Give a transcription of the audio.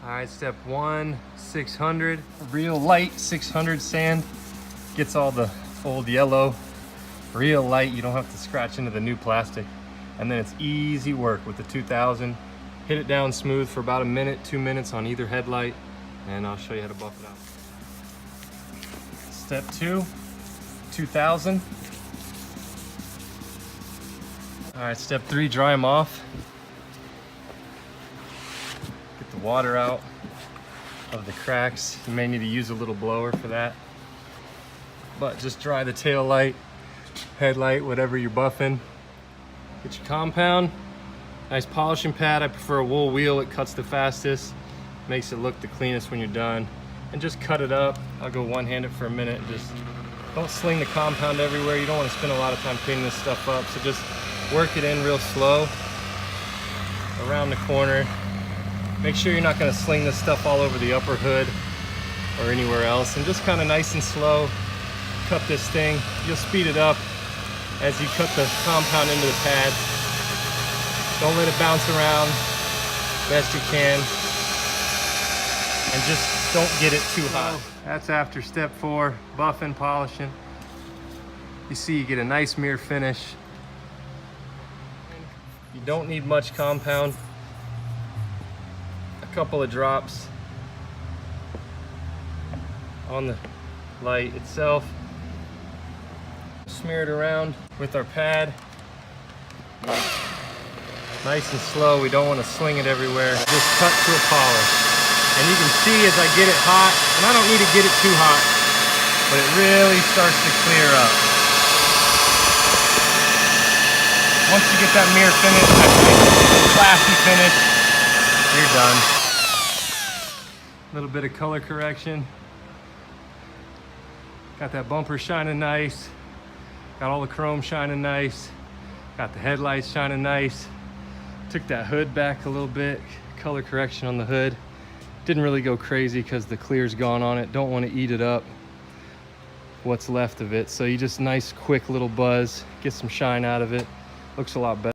All right, step 1, 600. Real light 600 sand. Gets all the old yellow. Real light, you don't have to scratch into the new plastic. And then it's easy work with the 2000. Hit it down smooth for about a minute, 2 minutes on either headlight, and I'll show you how to buff it out. Step 2, 2000. All right, step 3, dry them off. Get the water out of the cracks. You may need to use a little blower for that. But just dry the tail light, headlight, whatever you're buffing. Get your compound. Nice polishing pad. I prefer a wool wheel. It cuts the fastest, makes it look the cleanest when you're done. And just cut it up. I'll go one-handed for a minute. Just don't sling the compound everywhere. You don't want to spend a lot of time cleaning this stuff up. So just work it in real slow around the corner. Make sure you're not going to sling this stuff all over the upper hood or anywhere else. And just kind of nice and slow cut this thing. You'll speed it up as you cut the compound into the pad. Don't let it bounce around best you can. And just don't get it too hot. That's after step 4, buffing, polishing. You see, you get a nice mirror finish. You don't need much compound. A couple of drops on the light itself. Smear it around with our pad. Nice and slow, we don't want to sling it everywhere. Just cut to a polish. And you can see as I get it hot, and I don't need to get it too hot, but it really starts to clear up. Once you get that mirror finish, that nice classy finish, you're done. A little bit of color correction. Got that bumper shining nice. Got all the chrome shining nice. Got the headlights shining nice. Took that hood back a little bit, color correction on the hood. Didn't really go crazy because the clear's gone on it. Don't want to eat it up, what's left of it. So you just nice quick little buzz, get some shine out of it. Looks a lot better.